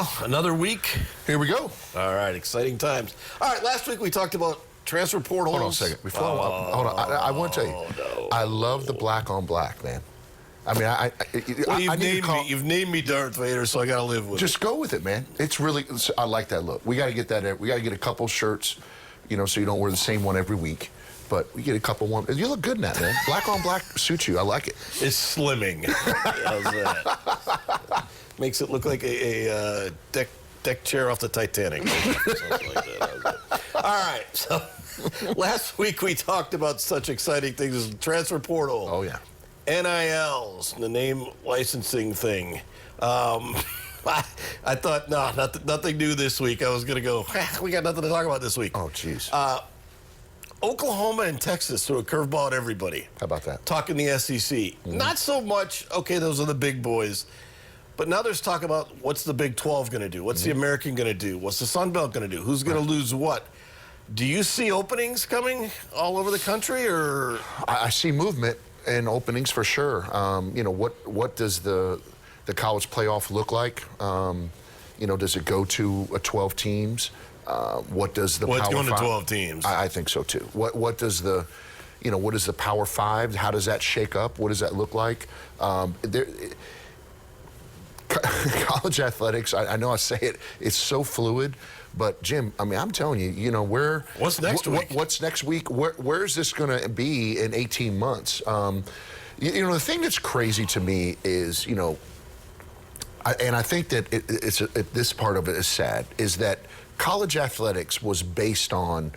Well, another week. Here we go. All right, exciting times. All right, last week we talked about transfer portals. Hold on a second. Before hold on. I want to tell you, no. I love the black on black, man. I mean, you've named me Darth Vader, so I got to live with it. Just go with it, man. It's really, I like that look. We got to get that. We got to get a couple shirts, you know, so you don't wear the same one every week. But we get a couple one. You look good in that, man. Black on black suits you. I like it. It's slimming. How's that? Makes it look like a deck chair off the Titanic. Something like that. All right, so last week we talked about such exciting things as the transfer portal. Oh, yeah. NILs, the name licensing thing. I thought, no, nothing new this week. I was going to go, we got nothing to talk about this week. Oh, jeez. Oklahoma and Texas threw a curveball at everybody. How about that? Talking the SEC. Mm-hmm. Not so much, okay, those are the big boys. But now there's talk about what's the Big 12 going to do? What's the American going to do? What's the Sun Belt going to do? Who's going to lose what? Do you see openings coming all over the country, or? I see movement and openings for sure. You know, what does the college playoff look like? You know, does it go to 12 teams? What does the it's Power going to 5? 12 teams. I think so too. What does the, you know, what is the Power 5? How does that shake up? What does that look like? College athletics, I know I say it, it's so fluid, but Jim, I mean, I'm telling you, you know, what's next week? What's next week? Where is this going to be in 18 months? You know, the thing that's crazy to me is, you know, and I think that this part of it is sad, is that college athletics was based on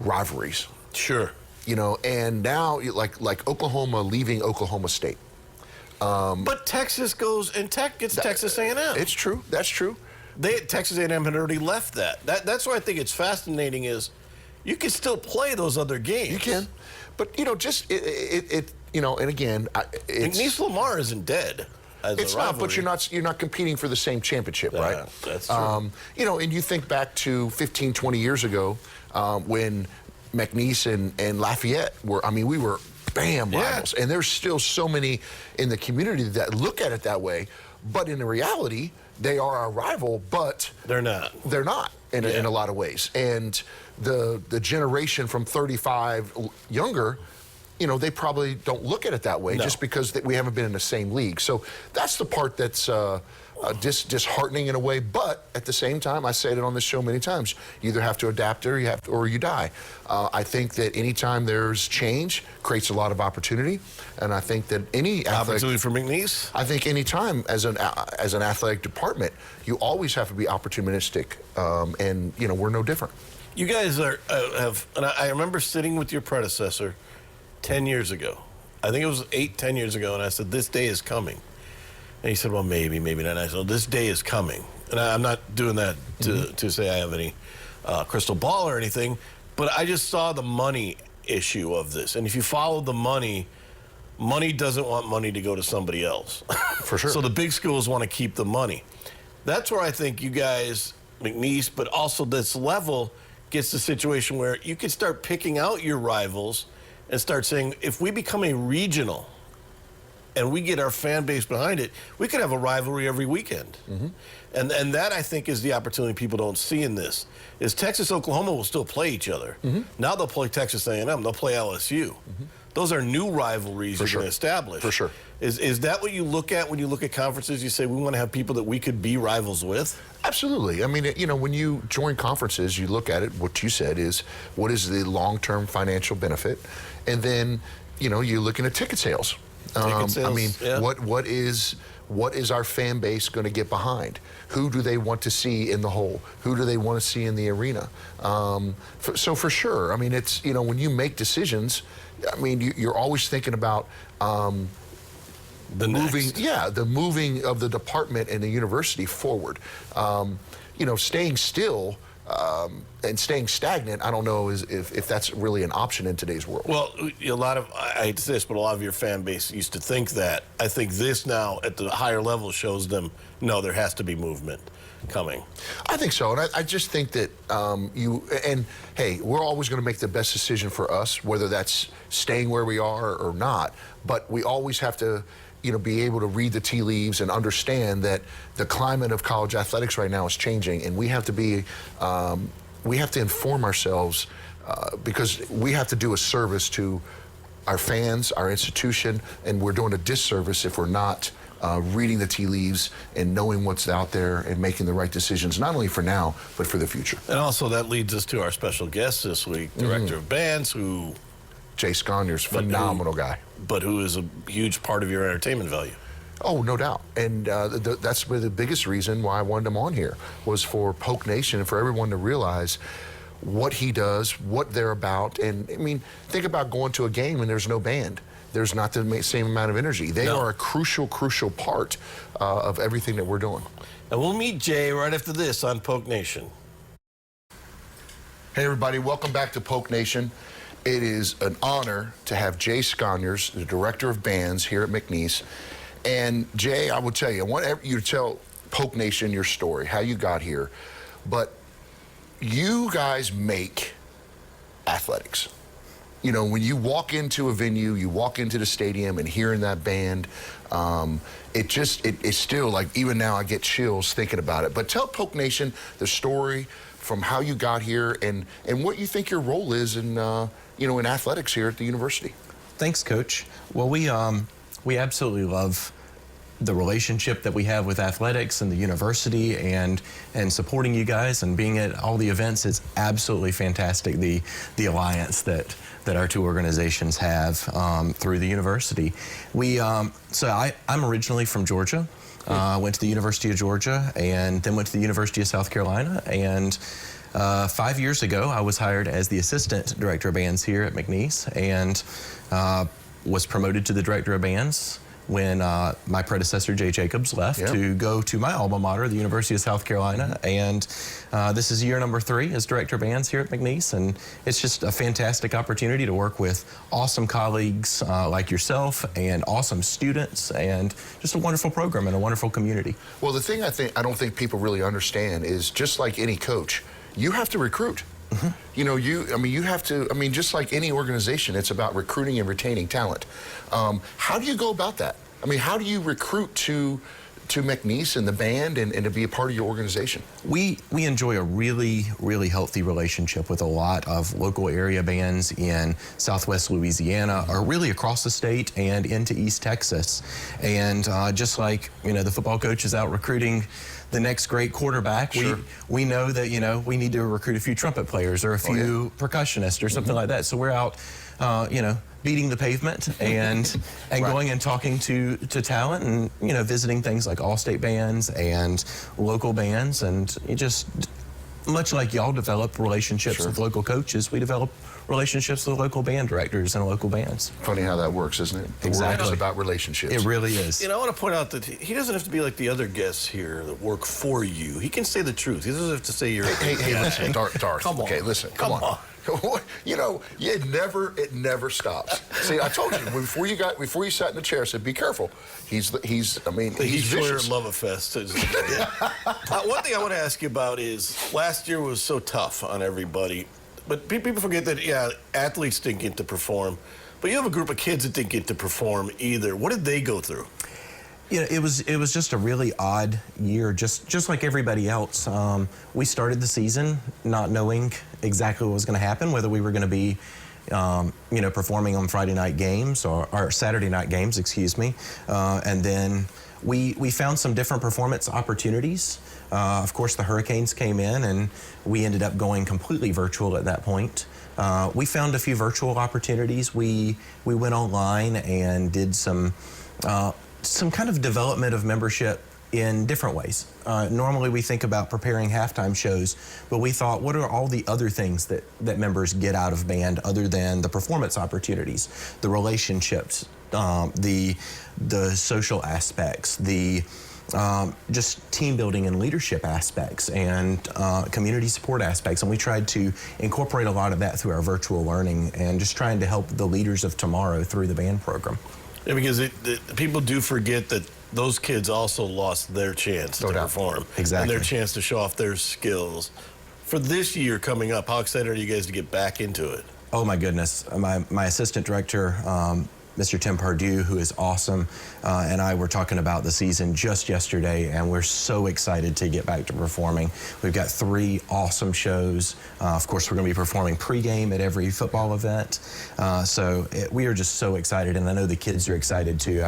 rivalries. Sure. You know, and now, like Oklahoma leaving Oklahoma State. But Texas goes, and Tech gets Texas A&M. It's true. That's true. Texas A&M had already left that. That's why I think it's fascinating is you can still play those other games. You can. But, you know, just, you know, and again, McNeese Lamar isn't dead. It's not, but you're not competing for the same championship, right? That's true. You know, and you think back to 15, 20 years ago when McNeese and Lafayette were, I mean, we were rivals. And there's still so many in the community that look at it that way. But in reality, they are our rival, but they're not. They're not in a lot of ways. And the generation from 35 younger, you know, they probably don't look at it that way just because we haven't been in the same league. So that's the part that's disheartening in a way. But at the same time, I said it on this show many times, you either have to adapt or you die. I think that anytime there's change creates a lot of opportunity, and I think that any opportunity for McNeese. I think any time as an athletic department, you always have to be opportunistic, and you know we're no different. You guys have, and I remember sitting with your predecessor 10 years ago. I think it was 10 years ago, and I said, this day is coming. And he said, well, maybe not. And I said, well, this day is coming. And I'm not doing that to say I have any crystal ball or anything, but I just saw the money issue of this. And if you follow the money doesn't want money to go to somebody else. For sure. So the big schools want to keep the money. That's where I think you guys, McNeese, but also this level gets the situation where you can start picking out your rivals and start saying, if we become a regional and we get our fan base behind it, we could have a rivalry every weekend. And that, I think, is the opportunity people don't see in this, is Texas, Oklahoma will still play each other. Now they'll play Texas A&M. They'll play LSU. Those are new rivalries you're going to establish. For sure. Is that what you look at when you look at conferences? You say, we want to have people that we could be rivals with? Absolutely. I mean, you know, when you join conferences, you look at it, what you said is, what is the long-term financial benefit? And then, you know, you're looking at ticket sales. I mean, what is our fan base going to get behind? Who do they want to see in the hole? Who do they want to see in the arena? So for sure, I mean, it's, you know, when you make decisions, I mean, you're always thinking about the moving of the department and the university forward. You know, staying still and staying stagnant, I don't know if that's really an option in today's world. Well, a lot of, I hate to say this, but a lot of your fan base used to think that. I think this now at the higher level shows them, no, there has to be movement coming. I think so, and I just think that hey, we're always going to make the best decision for us, whether that's staying where we are or not, but we always have to be able to read the tea leaves and understand that the climate of college athletics right now is changing, and we have to inform ourselves because we have to do a service to our fans, our institution, and we're doing a disservice if we're not reading the tea leaves and knowing what's out there and making the right decisions, not only for now, but for the future. And also that leads us to our special guest this week, Director of Bands, who... Jay Sconyers, phenomenal guy. But who is a huge part of your entertainment value. Oh, no doubt. And that's the biggest reason why I wanted him on here, was for Polk Nation and for everyone to realize what he does, what they're about. And, I mean, think about going to a game and there's no band. There's not the same amount of energy. They are a crucial, crucial part of everything that we're doing. And we'll meet Jay right after this on Polk Nation. Hey, everybody. Welcome back to Polk Nation. It is an honor to have Jay Sconyers, the Director of Bands here at McNeese. And Jay, I will tell you, I want you to tell Polk Nation your story, how you got here. But you guys make athletics. You know, when you walk into a venue, you walk into the stadium and hearing that band, it's still like, even now I get chills thinking about it. But tell Polk Nation the story from how you got here and what you think your role is in, in athletics here at the university. Thanks, Coach. Well, we absolutely love the relationship that we have with athletics and the university, and supporting you guys and being at all the events. It's absolutely fantastic, the alliance that our two organizations have through the university. I'm originally from Georgia. Went to the University of Georgia and then went to the University of South Carolina. And 5 years ago, I was hired as the Assistant Director of Bands here at McNeese, and was promoted to the Director of Bands when my predecessor, Jay Jacobs, left to go to my alma mater, the University of South Carolina. And this is year number 3 as Director of Bands here at McNeese. And it's just a fantastic opportunity to work with awesome colleagues like yourself and awesome students, and just a wonderful program and a wonderful community. Well, the thing I don't think people really understand is, just like any coach, you have to recruit. You know, you have to, just like any organization, it's about recruiting and retaining talent. How do you go about that? I mean, how do you recruit to McNeese and the band and to be a part of your organization? We enjoy a really, really healthy relationship with a lot of local area bands in Southwest Louisiana, or really across the state and into East Texas. And just like, the football coach is out recruiting the next great quarterback, we know that, we need to recruit a few trumpet players or a few percussionists or something like that. So we're out, beating the pavement and going and talking to talent, and visiting things like all-state bands and local bands, and just much like y'all develop relationships with local coaches, we develop relationships with local band directors and local bands. Funny how that works, isn't it? Exactly. It's about relationships. It really is. I want to point out that he doesn't have to be like the other guests here that work for you. He can say the truth. He doesn't have to say you're... Hey, listen, Darth. Come on. Okay, listen, come on. It never stops. See, I told you before you sat in the chair, I said, be careful. He's vicious. Love fest. One thing I want to ask you about is, last year was so tough on everybody, but people forget that athletes didn't get to perform, but you have a group of kids that didn't get to perform either. What did they go through? It was just a really odd year, just like everybody else. We started the season not knowing exactly what was going to happen, whether we were going to be, performing on Friday night games or Saturday night games, excuse me. And then we found some different performance opportunities. Of course, the hurricanes came in, and we ended up going completely virtual at that point. We found a few virtual opportunities. We went online and did some kind of development of membership in different ways. Normally we think about preparing halftime shows, but we thought, what are all the other things that members get out of band other than the performance opportunities, the relationships, the social aspects, the just team building and leadership aspects, and community support aspects. And we tried to incorporate a lot of that through our virtual learning, and just trying to help the leaders of tomorrow through the band program. Yeah, because people do forget that those kids also lost their chance to perform. Exactly. And their chance to show off their skills. For this year coming up, how excited are you guys to get back into it? Oh my goodness. My assistant director, Mr. Tim Pardue, who is awesome, and I were talking about the season just yesterday, and we're so excited to get back to performing. We've got 3 awesome shows. Of course, we're going to be performing pregame at every football event. We are just so excited, and I know the kids are excited too.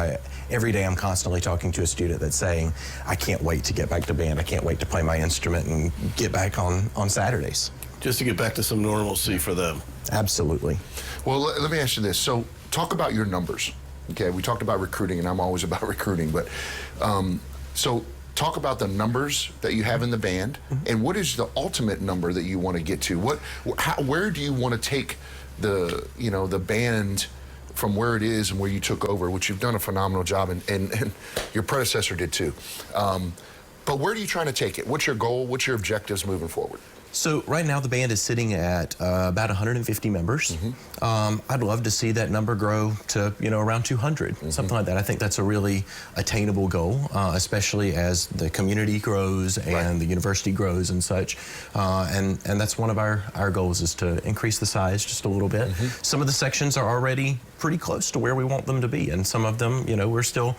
Every day I'm constantly talking to a student that's saying, I can't wait to get back to band. I can't wait to play my instrument and get back on Saturdays. Just to get back to some normalcy for them. Absolutely. Well, let me ask you this. So talk about your numbers. Okay, we talked about recruiting, and I'm always about recruiting, but so talk about the numbers that you have in the band, and what is the ultimate number that you want to get to? Where do you want to take the band from where it is and where you took over, which you've done a phenomenal job, and your predecessor did too. But where are you trying to take it? What's your goal? What's your objectives moving forward? So right now the band is sitting at about 150 members. I'd love to see that number grow to around 200, something like that. I think that's a really attainable goal, especially as the community grows and the university grows and such. And that's one of our goals, is to increase the size just a little bit. Some of the sections are already pretty close to where we want them to be, and some of them, we're still,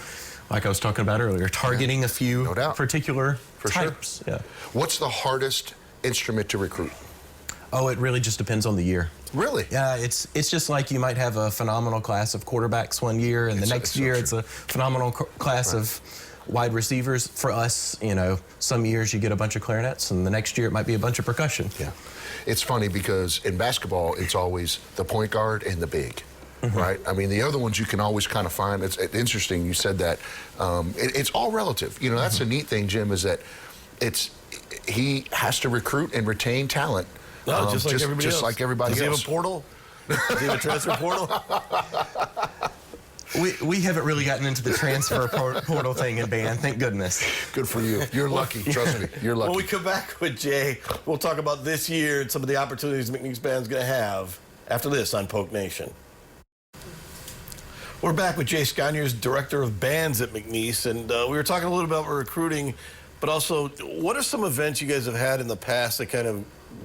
like I was talking about earlier, targeting a few particular types. Sure. Yeah. What's the hardest instrument to recruit? Oh, it really just depends on the year. Really? Yeah, it's just like you might have a phenomenal class of quarterbacks one year, and the next year it's a phenomenal class of wide receivers. For us, some years you get a bunch of clarinets, and the next year it might be a bunch of percussion. Yeah. It's funny because in basketball, it's always the point guard and the big. Right? I mean, the other ones you can always kind of find. It's interesting you said that. It's all relative. That's the neat thing, Jim, is that he has to recruit and retain talent. No, just like everybody else. Just like everybody else. Does he have a portal? Does he have a transfer portal? We haven't really gotten into the transfer portal thing in band, thank goodness. Good for you. You're lucky. Trust me. You're lucky. When we come back with Jay, we'll talk about this year and some of the opportunities McNeese Band's going to have after this on Polk Nation. We're back with Jay Sconyers, Director of Bands at McNeese, and we were talking a little about recruiting, but also what are some events you guys have had in the past that kind of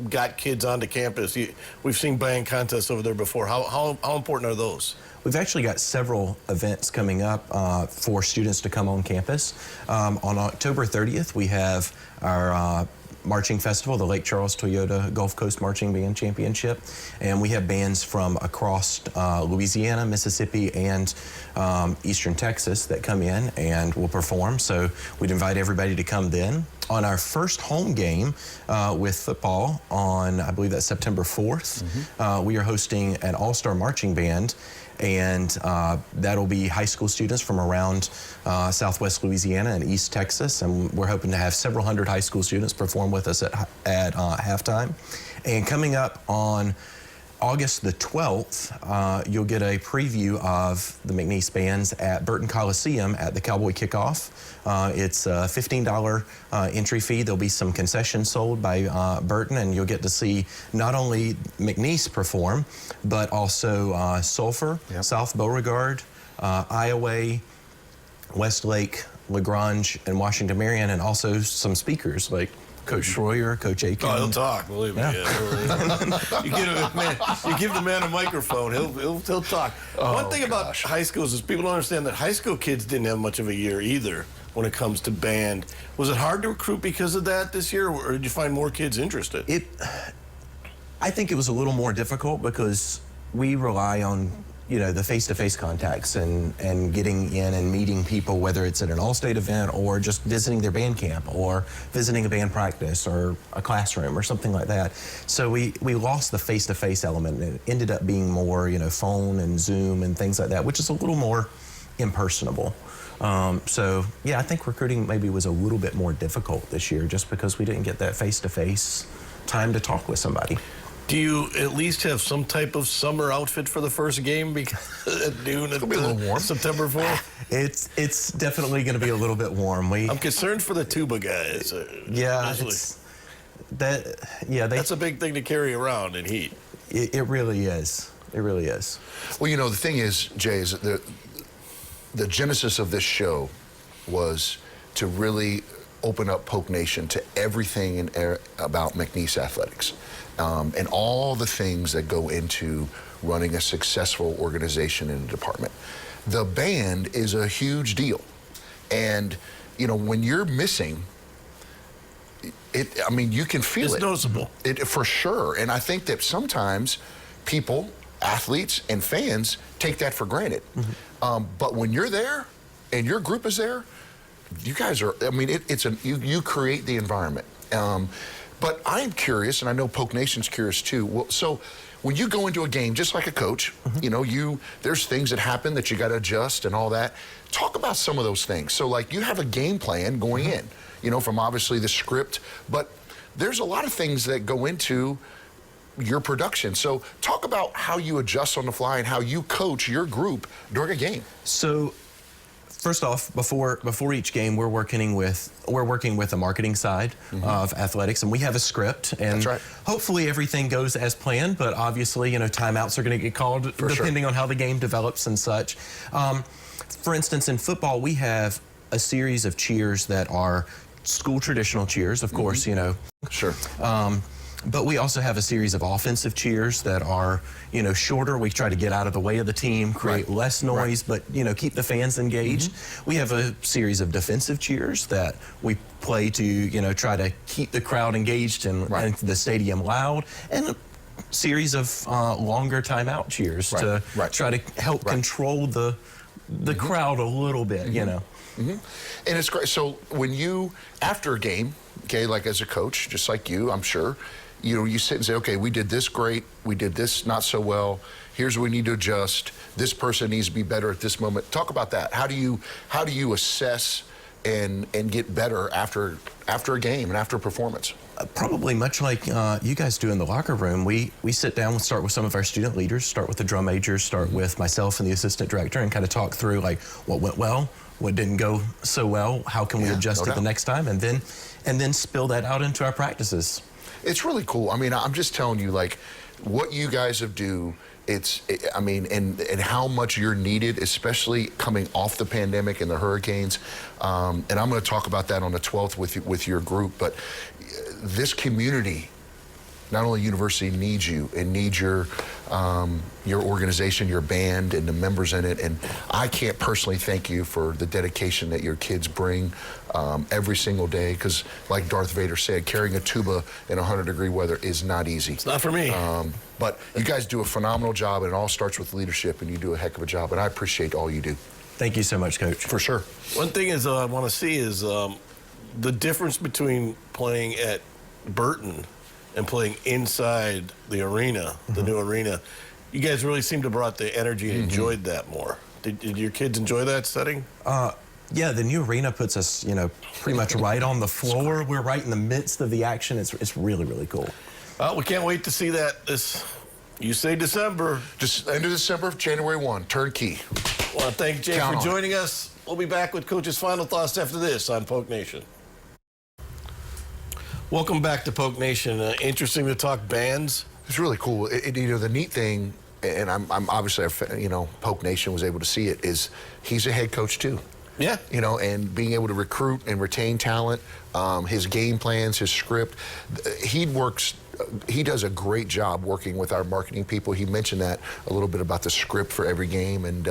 got kids onto campus? We've seen band contests over there before. How important are those? We've actually got several events coming up for students to come on campus. On October 30th, we have our marching festival, the Lake Charles Toyota Gulf Coast Marching Band Championship, and we have bands from across Louisiana, Mississippi, and Eastern Texas that come in and will perform. So we'd invite everybody to come then. On our first home game with football on, I believe that's September 4th, we are hosting an all-star marching band, and that'll be high school students from around Southwest Louisiana and East Texas, and we're hoping to have several hundred high school students perform with us at halftime. And coming up on August the 12th, you'll get a preview of the McNeese Bands at Burton Coliseum at the Cowboy Kickoff. It's a $15 entry fee. There'll be some concessions sold by Burton, and you'll get to see not only McNeese perform, but also Sulphur, South Beauregard, Iowa, Westlake, LaGrange, and Washington Marion, and also some speakers like Coach Schroyer, Coach Aiken. Oh, he'll talk, believe me. Yeah. You give the man a microphone, he'll talk. One thing about high schools is people don't understand that high school kids didn't have much of a year either when it comes to band. Was it hard to recruit because of that this year, or did you find more kids interested? I think it was a little more difficult because we rely on the face-to-face contacts and getting in and meeting people, whether it's at an all-state event or just visiting their band camp or visiting a band practice or a classroom or something like that. So we lost the face-to-face element, and it ended up being more, phone and Zoom and things like that, which is a little more impersonable. So yeah, I think recruiting maybe was a little bit more difficult this year just because we didn't get that face-to-face time to talk with somebody. Do you at least have some type of summer outfit for the first game at noon? It'll be a little warm. September 4th? It's definitely going to be a little bit warm. I'm concerned for the tuba guys. That's a big thing to carry around in heat. It really is. It really is. Well, the thing is, Jay, is the genesis of this show was to really open up Polk Nation to everything about McNeese athletics, and all the things that go into running a successful organization in a department. The band is a huge deal, and you know, when you're missing it, I mean, you can feel it. It's noticeable. It for sure. And I think that sometimes people, athletes and fans, take that for granted. But when you're there and your group is there, you guys are, I mean, you create the environment. But I'm curious, and I know Polk Nation's curious too. Well, so when you go into a game, just like a coach, you know, there's things that happen that you got to adjust and all that. Talk about some of those things. So like you have a game plan going in, you know, from obviously the script, but there's a lot of things that go into your production. So talk about how you adjust on the fly and how you coach your group during a game. So first off, before each game, we're working with a marketing side of athletics, and we have a script. And that's right. Hopefully everything goes as planned. But obviously, you know, timeouts are going to get called depending on how the game develops and such. For instance, in football, we have a series of cheers that are school traditional cheers, of course, you know. Sure. But we also have a series of offensive cheers that are, you know, shorter. We try to get out of the way of the team, create less noise, but, you know, keep the fans engaged. We have a series of defensive cheers that we play to, you know, try to keep the crowd engaged and the stadium loud. And a series of longer timeout cheers to try to help control the crowd a little bit, you know. And it's great. So when you, after a game, okay, like as a coach, just like you, I'm sure, you know, you sit and say, okay, we did this great, we did this not so well, here's what we need to adjust, this person needs to be better at this moment. Talk about that. How do you assess and get better after a game and after a performance? Probably much like you guys do in the locker room. We sit down and start with some of our student leaders, start with the drum majors, start with myself and the assistant director, and kind of talk through like what went well, what didn't go so well, how can we adjust it the next time, and then spill that out into our practices. It's really cool. I mean, I'm just telling you, like, what you guys have do, I mean, and how much you're needed, especially coming off the pandemic and the hurricanes. And I'm going to talk about that on the 12th with your group. But this community, not only university, needs you and needs your organization, your band, and the members in it. And I can't personally thank you for the dedication that your kids bring every single day. Because, like Darth Vader said, carrying a tuba in 100-degree weather is not easy. It's not for me. But you guys do a phenomenal job, and it all starts with leadership, and you do a heck of a job. And I appreciate all you do. Thank you so much, Coach. For sure. One thing is I want to see is the difference between playing at Burton and playing inside the arena, the new arena. You guys really seem to have brought the energy and enjoyed that more. Did your kids enjoy that setting? Yeah, the new arena puts us, you know, pretty much right on the floor. We're right in the midst of the action. It's really, really cool. We can't wait to see that. You say December. Just end of December, January 1, turnkey. I want to thank Jay for joining us. We'll be back with Coach's final thoughts after this on Polk Nation. Welcome back to Polk Nation. Interesting to talk bands. It's really cool. You know, the neat thing, and I'm obviously, you know, Polk Nation was able to see it, is he's a head coach too. Yeah. You know, and being able to recruit and retain talent, his game plans, his script, he does a great job working with our marketing people. He mentioned that a little bit about the script for every game, and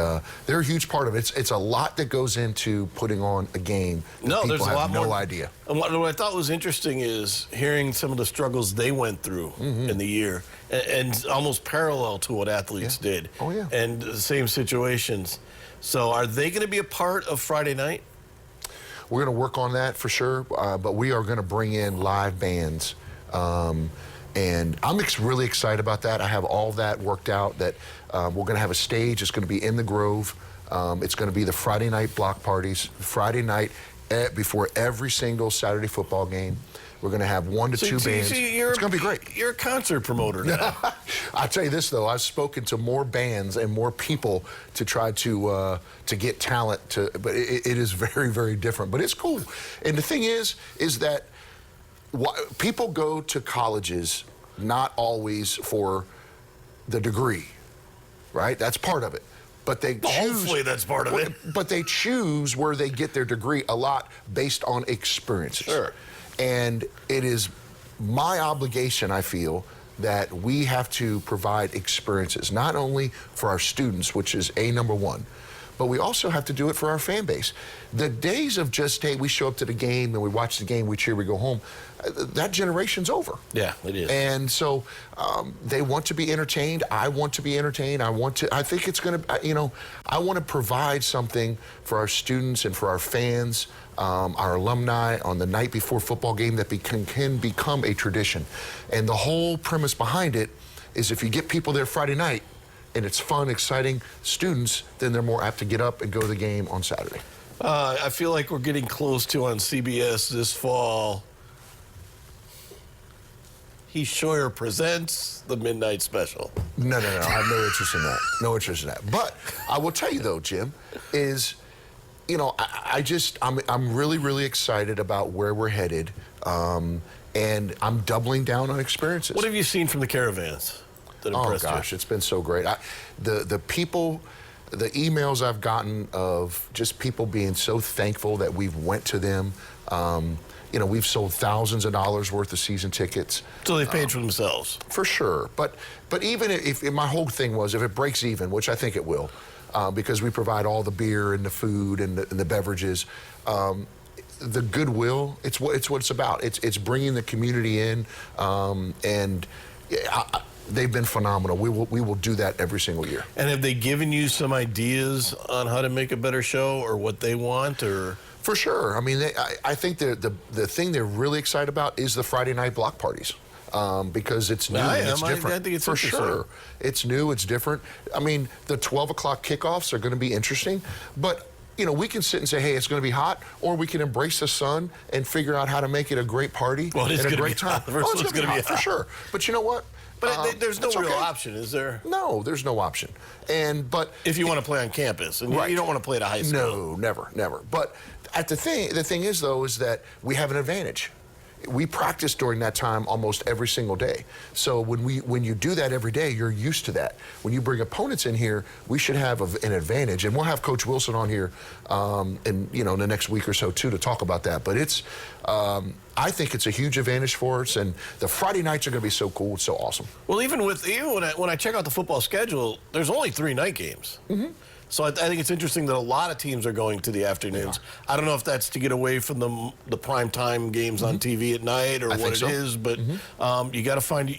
they're a huge part of it. It's a lot that goes into putting on a game. No, there's a lot more. No idea. And what I thought was interesting is hearing some of the struggles they went through in the year, and almost parallel to what athletes did. Oh, yeah. And the same situations. So are they going to be a part of Friday night? We're going to work on that for sure, but we are going to bring in live bands. And I'm really excited about that. I have all that worked out, that we're going to have a stage. It's going to be in the Grove. It's going to be the Friday night block parties, Friday night before every single Saturday football game. We're going to have 1 to 2 bands. It's going to be great. You're a concert promoter now. I'll tell you this, though. I've spoken to more bands and more people to try to get talent. But it is very, very different. But it's cool. And the thing is that people go to colleges not always for the degree, right? That's part of it. but they choose. Hopefully that's part of it. But they choose where they get their degree a lot based on experiences. Sure. And it is my obligation, I feel, that we have to provide experiences, not only for our students, which is number one, but we also have to do it for our fan base. The days of just, hey, we show up to the game and we watch the game, we cheer, we go home, that generation's over. Yeah, it is. And so they want to be entertained. I want to be entertained. I think it's going to, I want to provide something for our students and for our fans, our alumni on the night before football game that can become a tradition. And the whole premise behind it is if you get people there Friday night, and it's fun, exciting students, then they're more apt to get up and go to the game on Saturday. I feel like we're getting close to on CBS this fall. Heath Schroyer presents the Midnight Special. No. I have no interest in that. No interest in that. But I will tell you though, Jim, is I'm really, really excited about where we're headed, and I'm doubling down on experiences. What have you seen from the Caravans that impressed you? Oh gosh, it's been so great. The people, the emails I've gotten of just people being so thankful that we've went to them. We've sold thousands of dollars worth of season tickets. So they've paid for themselves. For sure. But even if my whole thing was, if it breaks even, which I think it will, because we provide all the beer and the food and the beverages, the goodwill, it's what it's about. It's bringing the community in, and they've been phenomenal. We will do that every single year. And have they given you some ideas on how to make a better show or what they want, or? For sure. I mean, I think the thing they're really excited about is the Friday night block parties. Because it's new and it's different. I think it's for sure. It's new, it's different. I mean, the 12 o'clock kickoffs are going to be interesting, but we can sit and say, hey, it's going to be hot, or we can embrace the sun and figure out how to make it a great party and a great time. The first one's going to be hot for sure. But you know what? But there's no real option, is there? No, there's no option. But if you want to play on campus, and you don't want to play at a high school. No, never. But the thing is, though, is that we have an advantage. We practice during that time almost every single day. So when you do that every day, you're used to that. When you bring opponents in here, we should have an advantage. And we'll have Coach Wilson on here in the next week or so too to talk about that. But I think it's a huge advantage for us, and the Friday nights are going to be so cool. It's so awesome. Well, even when I check out the football schedule, there's only 3 night games. Mm-hmm. So I think it's interesting that a lot of teams are going to the afternoons. I don't know if that's to get away from the prime time games on TV at night or what it is, but you got to find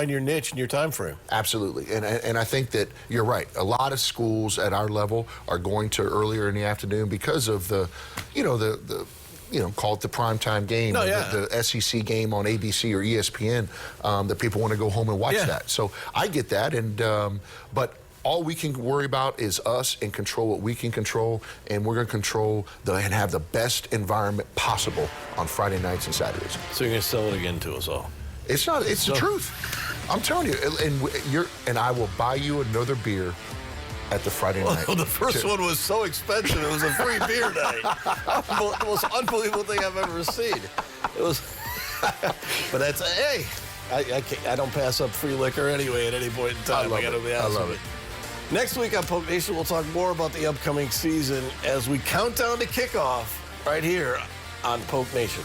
your niche and your time frame. Absolutely, and I think that you're right. A lot of schools at our level are going to earlier in the afternoon because of call it the primetime game, the SEC game on ABC or ESPN, that people want to go home and watch that. So I get that, but all we can worry about is us and control what we can control, and we're going to control and have the best environment possible on Friday nights and Saturdays. So you're going to sell it again to us all? It's the truth. I'm telling you, and I will buy you another beer at the Friday night. Well, the first one was so expensive, it was a free beer night. The most unbelievable thing I've ever seen. It was, but that's, hey, I don't pass up free liquor anyway at any point in time. I got to be honest. I love it. Next week on Poke Nation, we'll talk more about the upcoming season as we count down to kickoff right here on Poke Nation.